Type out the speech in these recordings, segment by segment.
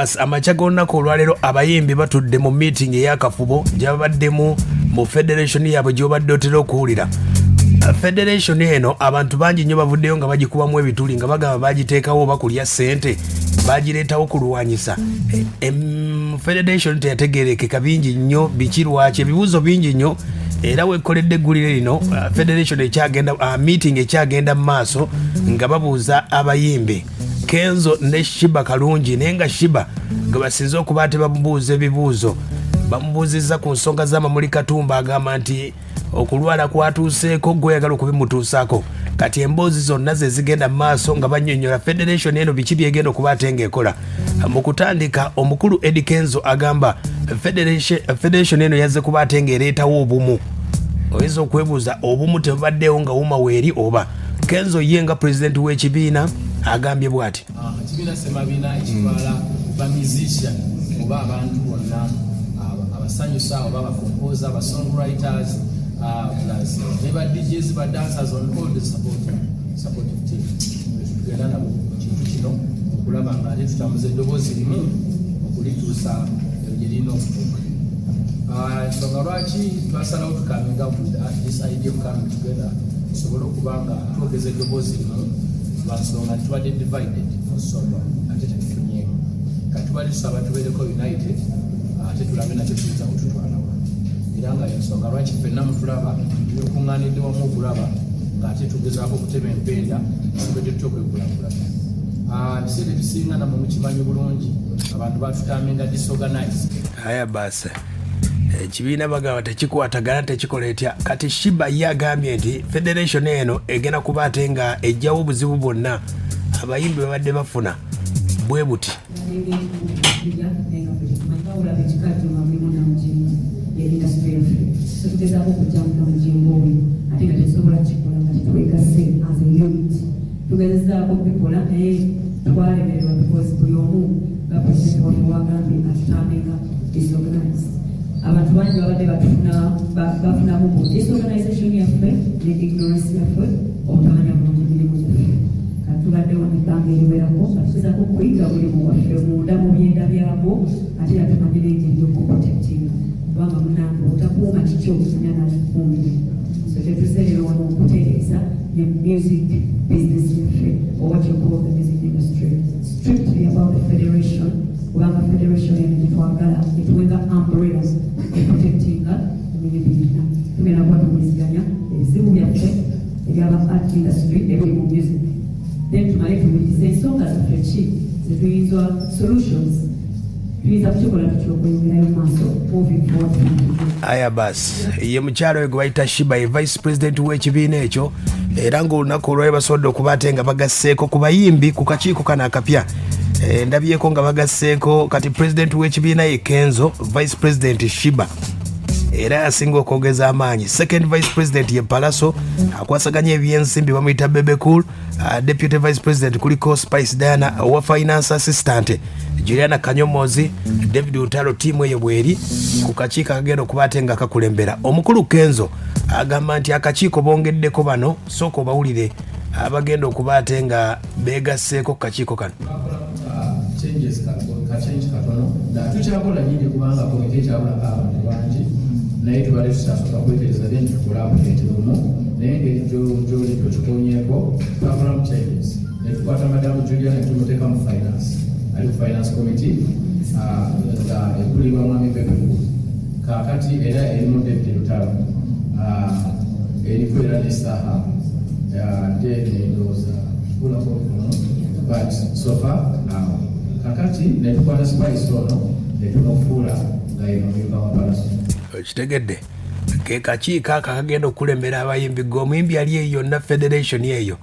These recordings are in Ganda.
bas amacha gonna ko lwalero abayimbi batudde mu meeting eyakafubo gyabaddemu mu federation yabwe gyobadde otera okuwulira. Federation eno abantu bangi nnyo bavuddeyo nga bagikubamu ebituli nga bagamba bagiteekawo bakulya ssente bagireetawo kulwanyisa. Federation teyategeerekeka bingi nnyo bikirwaki ebibuuzo bingi nnyo era wekoledde eggulire lino federation ekyagenda meeting ekyagenda mu maaso nga babuuza abayimbi Kenzo ne Sheebah kalungi naye nga Sheebah nga basinze okuba ate bamubuuza ebibuuzo bamubuuzizza ku nsonga z'amamuli Katumba agamba nti okulwala kwatuuseeko gweyagala okubimutuusaako kati emboozi zonna ze zigenda mu maaso nga bannyonnyola federation eno biki byegenda okuba ate ng'ekola. Mu kutandika omukulu Eddy Kenzo agamba federation eno yazze kuba ate ng'ereetawo obumu. Oyinza okwebuuza obumu tebubaddewo nga wuma weeri oba. Kenzo ye nga president w'ekibiina agambye bw'ati. Ekibiina Ssemabiina ekitwala ba musician oba abantu bonna abasanyusa oba abakompoza aba songwriters plus never DJs but dancers on all the supportive team. Tugenda nabo kintu kino okulaba nga ate tutambuza eddoboozi limu okulituusa gyerina okutuuka. Ensonga lwaki twasalawo tukaminga this idea of coming together tusobole okuba nga twogeza eddoboozi limu lwansonga tubadde divided osoba ate tetufunyeemu kati tubadde tusaba tubeereko united ate tulabe nakyo tuyinza kututwalawo era nga ensonga lwaki ffenna mutulaba yokuŋŋaanidde wamu okulaba ng'ate tugezaako okutema empenda tubedde tutya okwekulaakulana. Ebiseera ebisinga namwe mukimanyi bulungi abantu batutaminga disorganize. Aya basi ekibiina bagamba tekikwatagana tekikola etya kati Sheebah ye agambye nti federation eno egenda kuba ate nga ejjawo obuzibu bwonna abayimbi babadde bafuna bwe buti. tugezezaako kubikola naye twalemererwa because buli omu nga president waffe wagambye atutamenga disorganize. Abantu bangi babadde bafunamu mu disorganization yaffe ne ignorance yaffe obutamanya bulungi emirimu gyaffe kati tubadde wamibanga eriwerako nga tugezaako okuyiga buli muwaffe munda mu byenda byabo ate yatumanyi n'engeri y'okuprotectinga kubanga munange otakuuma kiki okusanya nakikuumire so tetuserera wano okutereeza the music business or what you call the music industry. Strictly about the federation, well, the federation in Twagala, it will have umbrellas in protecting the music. To me, I want to miss Ganya, the civil the art industry, every music. Then to my life, we say, so as a cheap, the dreams are solutions. Aya basi ye mukyalo gwe bayita Sheebah ye vice president w'ekibiina ekyo era ng'olunaku olwali basobodde okuba ate nga bagasseeko ku bayimbi ku kakiiko kano akapya. Ndabyeko nga bagasseeko kati president w'ekibiina ye Kenzo, vice president Sheebah era asinga okwogeza amaanyi. Second vice president ye Palaso akwasaganya ebyensimbi bamuyita Bebe Cool. Deputy vice president kuliko Spice Diana wa finance assistant Juliana Kanyomozi. David Utalo timu eyo bweri ku kakiiko akagenda okuba ate nga kakulembera. Omukulu Kenzo agamba nti akakiiko bongeddeko bano sooka obawulire abagenda okuba ate nga beegasseeko ku kakiiko kano. Tukyakola nyingi kubanga komite ekyabula abantu bangi naye tubadde tusasoka kwetereza then tukolabulate lumu naye engeri gyoli tokikonyeko twakolamu changes ne tukwata madamu Julia ne tumuteeka mu finance ali ku finance committee nga ekulirwa mwami Bebekulu kaakati era erimu David Lutalo eriko era n'essaaha ndendooza kulako but so far kakati ne tukwata Spice ono ne tumufuula nga yemuyimba wa Palaso. Kitegedde ke kakiiko aka kagenda okulembera abayimbi g'omuyimbi ali eyo yonna federation eyo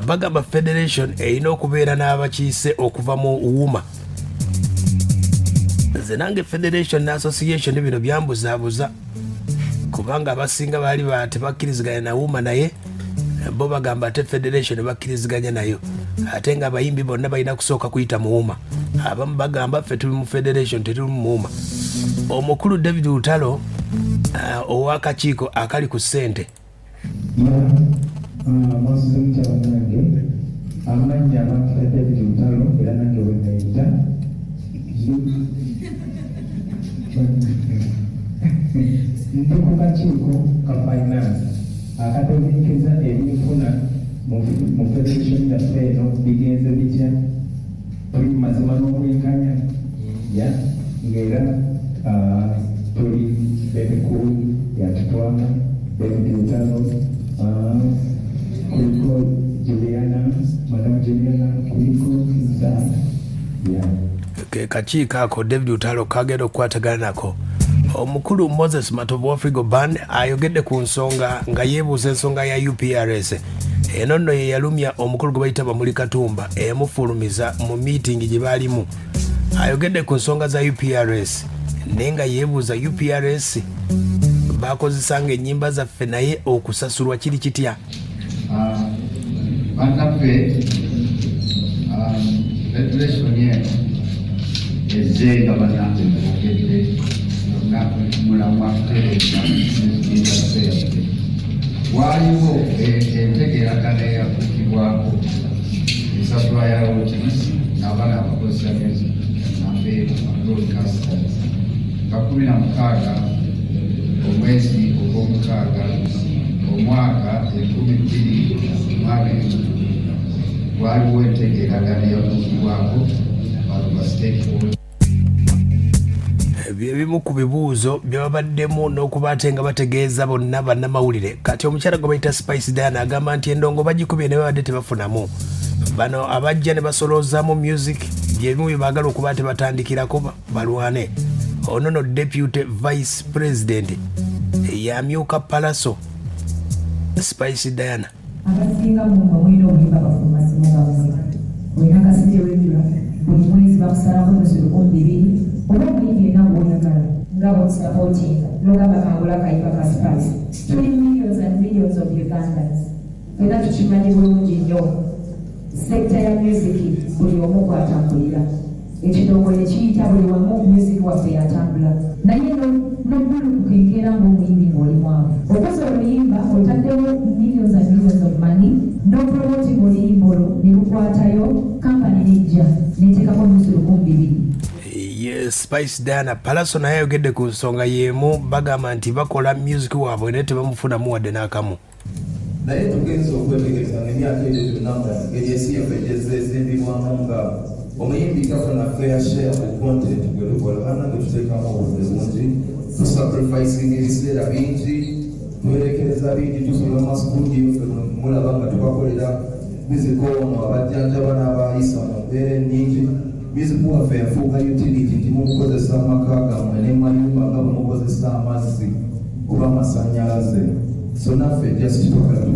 bagamba federation erina okubeera n'abakiise okuva mu wuma. Nze nange federation n'association bino byambuzaabuza kubanga abasinga baali tebakkiriziganya na wuma naye bo bagamba ate federation bakkiriziganya nayo ate nga abayimbi bonna balina kusooka kuyita mu wuma. Abamu bagamba ffe tuli mu federation tetuli mu wuma. Omukulu David Utalo ow'akakiiko akali ku ssente. Amanya abantu David Utalo era nange wenayita ndi ku kakiiko ka finance akategeekeza ebyenfuna mu federation yaffe eno bigenze bitya tuli mazima n'obwenkanya ng'era tuli bebikulu yatutwala bebitutalo kuliko Juliana, Madam Juliana, kuliko kakiiko ako David Utalo kagenda okukwatagana nako. Omukulu Moses Matovu wa Frigo Band ayogedde ku nsonga nga yeebuuza ensonga ya UPRS. Eno nno ye yalumya omukulu gwe bayita Bamuli Katumba eyamufulumiza mu meeting gye baalimu. Ayogedde ku nsonga za UPRS naye nga yeebuuza UPRS bakozesanga ennyimba zaffe naye okusasulwa kiri kitya? Bannaffe federation eno ezze nga bannaffe boogedde mulamwa kutereeza n'ekibiina kyaffe. Waaliwo entegeeragana eyakukibwako ensasula ya royalties n'abaana abakozesa music nambe broadcasters nga 16 omwezi ogw'omukaaga omwaka 2022 waliwo entegeeragana eyakukibwako ba stakeholders. Ebimu ku bibuuzo byababaddemu n'okuba ate nga bategeeza bonna bannamawulire. Kati omukyala gwe bayita Spice Diana agamba nti endongo bagikubye ne babadde tebafunamu. Bano abajja ne basoloozaamu music byebimu bye baagala okuba tebatandikirako balwane. Ono no Deputy Vice President yamyuka Palaso Spice Diana. Abasinga mu mawulire obuyimba bafuluma simu bamuzika. Olina akasente w'ebula buli mwezi bakusalako omusolo 2 oba omuyimbi yenna gw'oyagala nga b'omusapootinga n'ogamba kangula akayimba ka Spice. Tuli millions and millions of Ugandans. Era tukimanyi bulungi nnyo sekita ya music buli omu kwatambulira. Ekitongole kiyita buli wamu music waffe yatambula. Naye n'oggulu kukenkera ng'omuyimbi ng'oli mwavu. Okoze oluyimba otaddewo millions and millions of money n'opromoting oluyimba olwo ne lukwatayo kampani nejja n'eteekako omusolo 200. Yes, Spice Diana Palaso naye ayogedde ku nsonga y'emu bagamba nti bakola music waabwe naye tebamufunamu wadde n'akamu. Naye tugenza okwetegereza ng'emyaka egyo gyonna ngeri ensi yaffe gyezeezimbibwamu nga omuyimbi gafuna fair share ku content gwe tukola bannange tuteekamu obudde bungi tusacrificing ebiseera bingi twerekereza bingi tusula masitudiyo ffe mulaba nga tubakolera miziko ono abajjanjaba n'abayisa mu mbeera ennyingi. Miziko waffe yafuuka utility nti mukozesa amaka gammwe n'emayumba nga bwe mukozesa amazzi oba amasannyalaze. So naffe just twagala